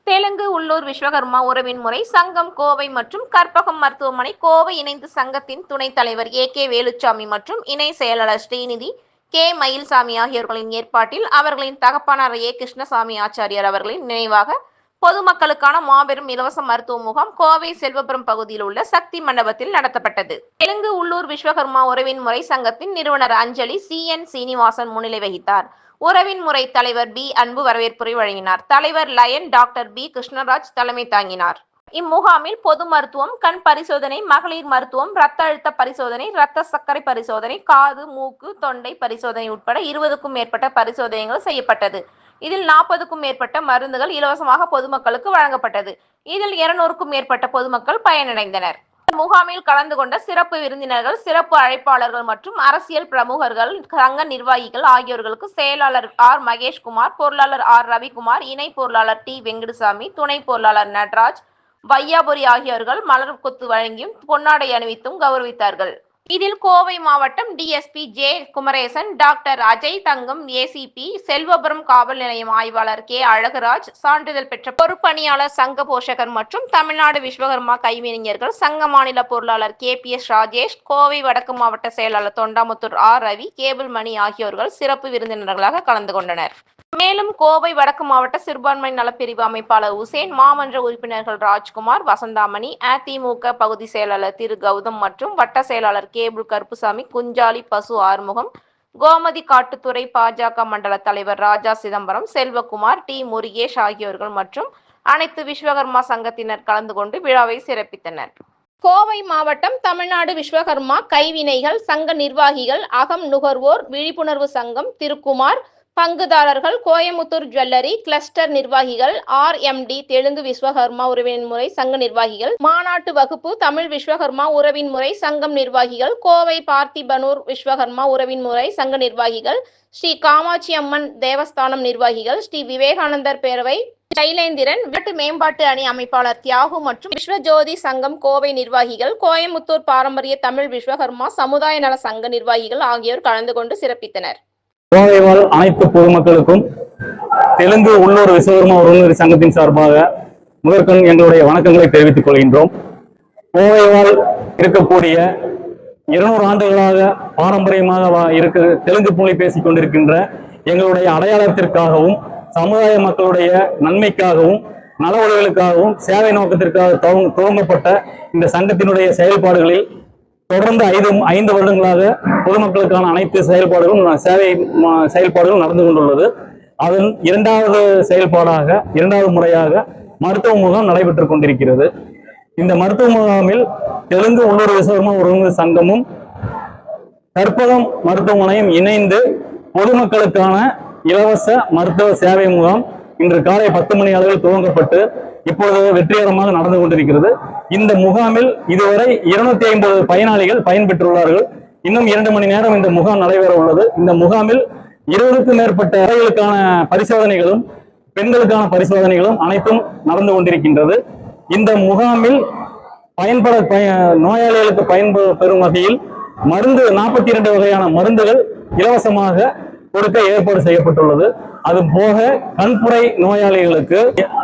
தெலுங்கு உள்ளூர் விஸ்வகர்மா உறவின் முறை சங்கம் கோவை மற்றும் கற்பகம் மருத்துவமனை கோவை இணைந்து சங்கத்தின் துணைத் தலைவர் கே வேலுச்சாமி மற்றும் இணை செயலாளர் ஸ்ரீநிதி கே மயில்சாமி ஆகியோர்களின் ஏற்பாட்டில் அவர்களின் தகப்பனார் கிருஷ்ணசாமி ஆச்சாரியார் அவர்களின் நினைவாக பொதுமக்களுக்கான மாபெரும் இலவச மருத்துவ முகாம் கோவை செல்வபுரம் பகுதியில் உள்ள சக்தி மண்டபத்தில் நடத்தப்பட்டது. தெலுங்கு உள்ளூர் விஸ்வகர்மா உறவின் முறை சங்கத்தின் நிறுவனர் அஞ்சலி சீனிவாசன் முன்னிலை வகித்தார். உறவின் முறை தலைவர் பி அன்பு வரவேற்புரை வழங்கினார். தலைவர் லயன் டாக்டர் பி கிருஷ்ணராஜ் தலைமை தாங்கினார். இம்முகாமில் பொது மருத்துவம், கண் பரிசோதனை, மகளிர் மருத்துவம், இரத்த அழுத்த பரிசோதனை, இரத்த சர்க்கரை பரிசோதனை, காது, மூக்கு, தொண்டை பரிசோதனை உட்பட 20க்கும் மேற்பட்ட பரிசோதனைகள் செய்யப்பட்டது. இதில் 40க்கும் மேற்பட்ட மருந்துகள் இலவசமாக பொதுமக்களுக்கு வழங்கப்பட்டது. இதில் 200க்கும் மேற்பட்ட பொதுமக்கள் பயனடைந்தனர். முகாமில் கலந்து கொண்ட சிறப்பு விருந்தினர்கள், சிறப்பு அழைப்பாளர்கள் மற்றும் அரசியல் பிரமுகர்கள், சங்க நிர்வாகிகள் ஆகியோர்களுக்கு செயலாளர் ஆர் மகேஷ்குமார், பொருளாளர் ஆர் ரவிக்குமார், இணை பொருளாளர் டி வெங்கடசாமி, துணை பொருளாளர் நடராஜ், வையாபுரி ஆகியோர்கள் மலர் கொத்து வழங்கியும் பொன்னாடை அணிவித்தும் கௌரவித்தார்கள். இதில் கோவை மாவட்டம் DSP J Kumaresan, doctor Ajay Thangam, ACP, Selvapuram காவல் நிலையம் ஆய்வாளர் கே அழகுராஜ், சான்றிதழ் பெற்ற பொறுப்பணியாளர் சங்க போஷகர் மற்றும் தமிழ்நாடு விஸ்வகர்மா கைவினைஞர்கள் சங்க மாநில பொருளாளர் KPS ராஜேஷ், கோவை வடக்கு மாவட்ட செயலாளர் தொண்டாமுத்தூர் ஆர் ரவி, கேபிள் மணி ஆகியோர்கள் சிறப்பு விருந்தினர்களாக கலந்து கொண்டனர். மேலும் கோவை வடக்கு மாவட்ட சிறுபான்மை நலப்பிரிவு அமைப்பாளர் உசேன், மாமன்ற உறுப்பினர்கள் ராஜ்குமார், வசந்தாமணி, அதிமுக பகுதி செயலாளர் திரு கௌதம் மற்றும் வட்ட செயலாளர் கேபிள் கருப்புசாமி, குஞ்சாலி பசு ஆறுமுகம், கோமதி காட்டுத்துறை பாஜக மண்டல தலைவர் ராஜா சிதம்பரம், செல்வகுமார், டி முருகேஷ் ஆகியோர்கள் மற்றும் அனைத்து விஸ்வகர்மா சங்கத்தினர் கலந்து கொண்டு விழாவை சிறப்பித்தனர். கோவை மாவட்டம் தமிழ்நாடு விஸ்வகர்மா கைவினைகள் சங்க நிர்வாகிகள், அகம் நுகர்வோர் விழிப்புணர்வு சங்கம் திருக்குமார், பங்குதாரர்கள், கோயமுத்தூர் ஜுவல்லரி கிளஸ்டர் நிர்வாகிகள், RMD தெலுங்கு விஸ்வகர்மா உறவின் முறை சங்க நிர்வாகிகள், மாநாட்டு வகுப்பு தமிழ் விஸ்வகர்மா உறவின் முறை சங்கம் நிர்வாகிகள், கோவை பார்த்திபனூர் விஸ்வகர்மா உறவின் முறை சங்க நிர்வாகிகள், ஸ்ரீ காமாட்சி அம்மன் தேவஸ்தானம் நிர்வாகிகள், ஸ்ரீ விவேகானந்தர் பேரவை சைலேந்திரன், நாட்டு மேம்பாட்டு அணி அமைப்பாளர் தியாகு மற்றும் விஸ்வஜோதி சங்கம் கோவை நிர்வாகிகள், கோயமுத்தூர் பாரம்பரிய தமிழ் விஸ்வகர்மா சமுதாய நல சங்க நிர்வாகிகள் ஆகியோர் கலந்து கொண்டு சிறப்பித்தனர். கோவை வாழ் அனைத்து பொதுமக்களுக்கும் தெலுங்கு உள்ளூர் விஸ்வகர்மா உறவினர் சங்கத்தின் சார்பாக முதற்கண் எங்களுடைய வணக்கங்களை தெரிவித்துக் கொள்கின்றோம். கோவை வாழ் இருக்கக்கூடிய 200 ஆண்டுகளாக பாரம்பரியமாக தெலுங்கு மொழி பேசிக் கொண்டிருக்கின்ற எங்களுடைய அடையாளத்திற்காகவும் சமுதாய மக்களுடைய நன்மைக்காகவும் நல உதவிகளுக்காகவும் சேவை நோக்கத்திற்காக துவங்கப்பட்ட இந்த சங்கத்தினுடைய செயல்பாடுகளில் தொடர்ந்து 5 வருடங்களாக பொதுமக்களுக்கான அனைத்து செயல்பாடுகளும் நடந்து கொண்டுள்ளது. அதன் இரண்டாவது முறையாக மருத்துவ முகாம் நடைபெற்றுக் கொண்டிருக்கிறது. இந்த மருத்துவ முகாமில் தெலுங்கு உள்ளூர் விஸ்வகர்மா உறவினர் சங்கமும் கற்பகம் மருத்துவமனையும் இணைந்து பொதுமக்களுக்கான இலவச மருத்துவ சேவை முகாம் இன்று காலை 10 மணி அளவில் துவங்கப்பட்டு இப்பொழுது வெற்றிகரமாக நடந்து கொண்டிருக்கிறது. இந்த முகாமில் இதுவரை 250 பயனாளிகள் பயன்பெற்றுள்ளார்கள். இன்னும் 2 மணி நேரம் இந்த முகாம் நடைபெற உள்ளது. இந்த முகாமில் 20க்கும் மேற்பட்ட அறைகளுக்கான பரிசோதனைகளும் பெண்களுக்கான பரிசோதனைகளும் அனைத்தும் நடந்து கொண்டிருக்கின்றது. இந்த முகாமில் நோயாளிகளுக்கு பயன்பெறும் வகையில் மருந்து 42 வகையான மருந்துகள் இலவசமாக கொடுக்க ஏற்பாடு செய்யப்பட்டுள்ளது. அது போக கண்புரை நோயாளிகளுக்கு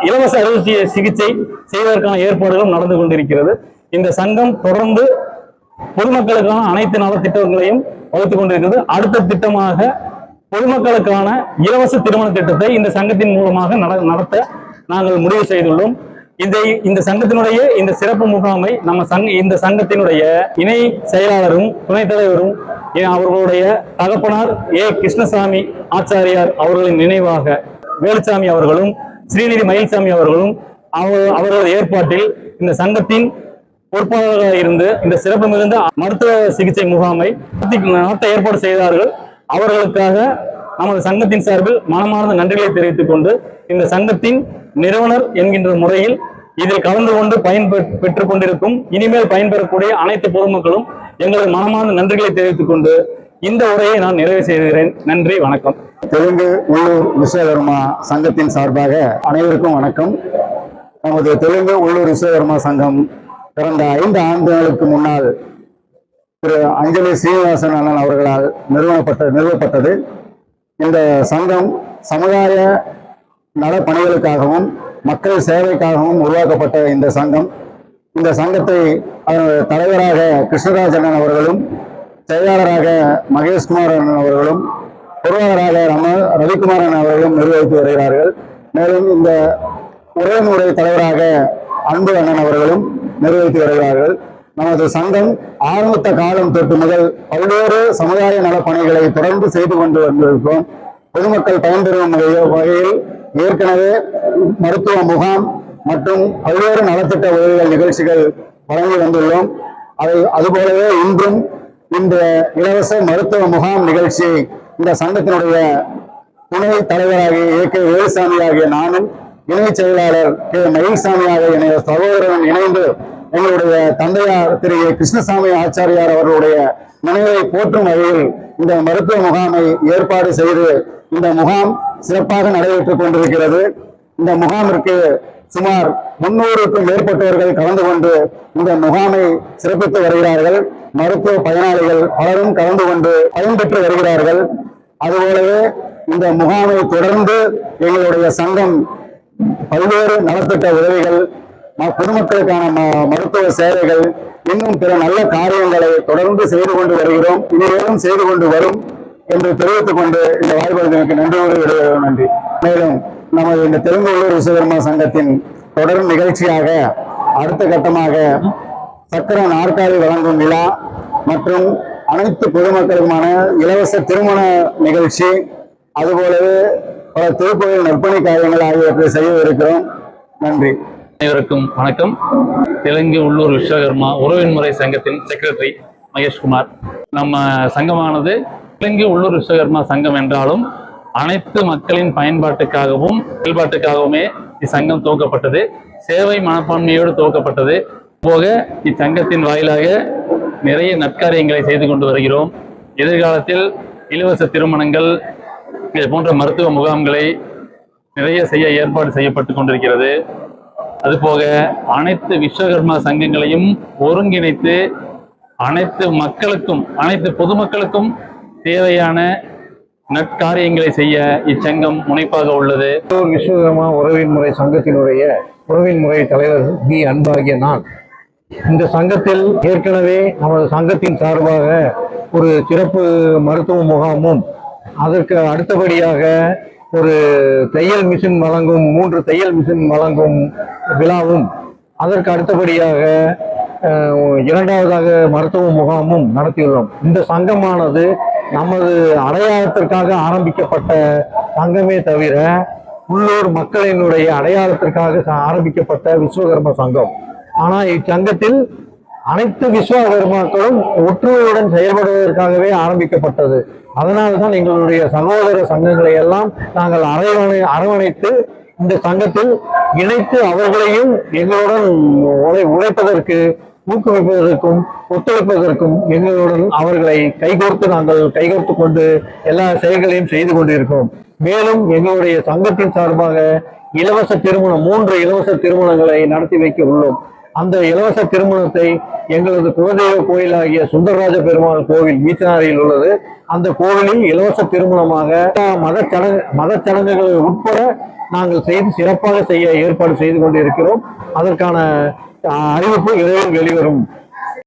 இலவச அறுவை சிகிச்சை செய்வதற்கான ஏற்பாடுகளும் நடந்து கொண்டிருக்கிறது. இந்த சங்கம் தொடர்ந்து பொதுமக்களுக்கான அனைத்து நலத்திட்டங்களையும் வகுத்துக் கொண்டிருக்கிறது. அடுத்த திட்டமாக பொதுமக்களுக்கான இலவச திருமண திட்டத்தை இந்த சங்கத்தின் மூலமாக நடத்த நாங்கள் முடிவு செய்துள்ளோம். இந்த சங்கத்தினுடைய இந்த சிறப்பு முகாமை இந்த சங்கத்தினுடைய இணை செயலாளரும் துணைத் தலைவரும் அவர்களுடைய தகப்பனார் கிருஷ்ணசாமி ஆச்சாரியார் அவர்களின் நினைவாக வேலுச்சாமி அவர்களும் ஸ்ரீநிதி மயில்சாமி அவர்களும் அவர்களது ஏற்பாட்டில் இந்த சங்கத்தின் பொறுப்பாளர்களாக இருந்து இந்த சிறப்பு மிகுந்த மருத்துவ சிகிச்சை முகாமை நடத்த ஏற்பாடு செய்தார்கள். அவர்களுக்காக நமது சங்கத்தின் சார்பில் மனமார்ந்த நன்றிகளை தெரிவித்துக் கொண்டு இந்த சங்கத்தின் நிறுவனர் என்கின்ற முறையில் இதில் கலந்து கொண்டு பெற்றுக் கொண்டிருக்கும் இனிமேல் பயன்பெறக்கூடிய அனைத்து பொதுமக்களும் எங்களது மனமார்ந்த நன்றிகளை தெரிவித்துக் கொண்டு இந்த உரையை நான் நிறைவு செய்கிறேன். நன்றி, வணக்கம். தெலுங்கு உள்ளூர் விஸ்வகர்மா சங்கத்தின் சார்பாக அனைவருக்கும் வணக்கம். நமது தெலுங்கு உள்ளூர் விஸ்வகர்மா சங்கம் கடந்த 5 ஆண்டுகளுக்கு முன்னால் திரு அஞ்சலி சீனிவாசன் அண்ணன் அவர்களால் நிறுவப்பட்டது. இந்த சங்கம் சமுதாய நல பணிகளுக்காகவும் மக்கள் சேவைக்காகவும் உருவாக்கப்பட்ட இந்த சங்கம். இந்த சங்கத்தை தலைவராக கிருஷ்ணராஜன் அவர்களும், செயலாளராக மகேஷ்குமாரன் அவர்களும், பொருளாளராக ரவிக்குமாரன் அவர்களும் நிர்வகித்து வருகிறார்கள். மேலும் இந்த உரைமுறை தலைவராக அன்பு அண்ணன் அவர்களும் நிர்வகித்து வருகிறார்கள். நமது சங்கம் ஆரம்பித்த காலம் தொட்டு முதல் பல்வேறு சமுதாய நலப்பணிகளை தொடர்ந்து செய்து கொண்டு வந்திருக்கிறோம். பொதுமக்கள் பயன்பெறும் வகையில் ஏற்கனவே மருத்துவ முகாம் மற்றும் பல்வேறு நலத்திட்ட உதவிகள் நிகழ்ச்சிகள் வழங்கி வந்துள்ளோம். அதுபோலவே இன்றும் இந்த இலவச மருத்துவ முகாம் நிகழ்ச்சியை இந்த சங்கத்தினுடைய துணை தலைவராகிய ஏ.கே. வேலுசாமி ஆகிய நானும், இணை செயலாளர் கே. மயில்சாமி ஆகிய இணைய சகோதரன் இணைந்து எங்களுடைய தந்தையார் திரு கிருஷ்ணசாமி ஆச்சாரியார் அவர்களுடைய நினைவை போற்றும் வகையில் இந்த மருத்துவ முகாமை ஏற்பாடு செய்து இந்த முகாம் சிறப்பாக நடைபெற்றுக் கொண்டிருக்கிறது. இந்த முகாமிற்கு சுமார் 300க்கும் மேற்பட்டவர்கள் கலந்து கொண்டு இந்த முகாமை சிறப்பித்து வருகிறார்கள். மருத்துவ பயனாளிகள் பலரும் கலந்து கொண்டு பயன்பெற்று வருகிறார்கள். அதுபோலவே இந்த முகாமை தொடர்ந்து எங்களுடைய சங்கம் பல்வேறு நலத்திட்ட உதவிகள், பொதுமக்களுக்கான மருத்துவ சேவைகள், இன்னும் பிற நல்ல காரியங்களை தொடர்ந்து செய்து கொண்டு வருகிறோம். இனிமேலும் செய்து கொண்டு வரும் என்று தெரிவித்துக் கொண்டு இந்த வாய்ப்புகளுக்கு நன்றி. மேலும் நமது இந்த தெலுங்கு உள்ளூர் விஸ்வகர்மா சங்கத்தின் தொடர் நிகழ்ச்சியாக அடுத்த கட்டமாக சக்கர நாற்காலி வழங்கும் விழா மற்றும் அனைத்து பொதுமக்களுக்குமான இலவச திருமண நிகழ்ச்சி, அதுபோலவே பல திருக்கோயில் நற்பணி காரியங்கள் ஆகியவற்றை செய்ய இருக்கிறோம். நன்றி. அனைவருக்கும் வணக்கம். தெலுங்கு உள்ளூர் விஸ்வகர்மா உறவின்முறை சங்கத்தின் செக்ரட்டரி மகேஷ்குமார். நம்ம சங்கமானது தெலுங்கு உள்ளூர் விஸ்வகர்மா சங்கம் என்றாலும் அனைத்து மக்களின் பயன்பாட்டுக்காகவும் செயல்பாட்டுக்காகவுமே இச்சங்கம் துவக்கப்பட்டது. சேவை மனப்பான்மையோடு துவக்கப்பட்டது. போக இச்சங்கத்தின் வாயிலாக நிறைய நற்காரியங்களை செய்து கொண்டு வருகிறோம். எதிர்காலத்தில் இலவச திருமணங்கள் இது போன்ற மருத்துவ முகாம்களை நிறைய செய்ய ஏற்பாடு செய்யப்பட்டு கொண்டிருக்கிறது. அதுபோக அனைத்து விஸ்வகர்மா சங்கங்களையும் ஒருங்கிணைத்து அனைத்து மக்களுக்கும் அனைத்து பொதுமக்களுக்கும் தேவையான நற்காரியங்களை செய்ய இச்சங்கம் முனைப்பாக உள்ளது. விஸ்வகர்மா உறவின்முறை சங்கத்தினுடைய உறவின்முறை தலைவர் பி. அன்பாகிய நான் இந்த சங்கத்தில் ஏற்கனவே நமது சங்கத்தின் சார்பாக ஒரு சிறப்பு மருத்துவ முகாமும், அதற்கு அடுத்தபடியாக ஒரு தையல் மிஷின் வழங்கும் 3 தையல் மிஷின் வழங்கும் விழாவும், அதற்கு அடுத்தபடியாக 2வதாக மருத்துவ முகாமும் நடத்தியுள்ளோம். இந்த சங்கமானது நமது அடையாளத்திற்காக ஆரம்பிக்கப்பட்ட சங்கமே தவிர உள்ளூர் மக்களினுடைய அடையாளத்திற்காக ஆரம்பிக்கப்பட்ட விஸ்வகர்ம சங்கம். ஆனால் இச்சங்கத்தில் அனைத்து விஸ்வகர்மாக்களும் ஒற்றுமையுடன் செயல்படுவதற்காகவே ஆரம்பிக்கப்பட்டது. அதனால்தான் எங்களுடைய சகோதர சங்கங்களை எல்லாம் நாங்கள் அரவணைத்து இந்த சங்கத்தில் இணைத்து அவர்களையும் எங்களுடன் உழைப்பதற்கு, ஊக்குவிப்பதற்கும் ஒத்துழைப்பதற்கும் எங்களுடன் அவர்களை நாங்கள் கைகோர்த்து கொண்டு எல்லா செயல்களையும் செய்து கொண்டிருக்கிறோம். மேலும் எங்களுடைய சங்கத்தின் சார்பாக இலவச திருமணம் 3 இலவச திருமணங்களை நடத்தி வைக்க உள்ளோம். அந்த இலவச திருமணத்தை எங்களது குலதெய்வ கோயிலாகிய சுந்தரராஜ பெருமாள் கோவில் மீச்சனாரியில் உள்ளது. அந்த கோவிலில் இலவச திருமணமாக மத சடங்குகள் உட்பட நாங்கள் சிறப்பாக செய்ய ஏற்பாடு செய்து கொண்டிருக்கிறோம். அதற்கான அறிவிப்பு விரைவில் வெளிவரும்.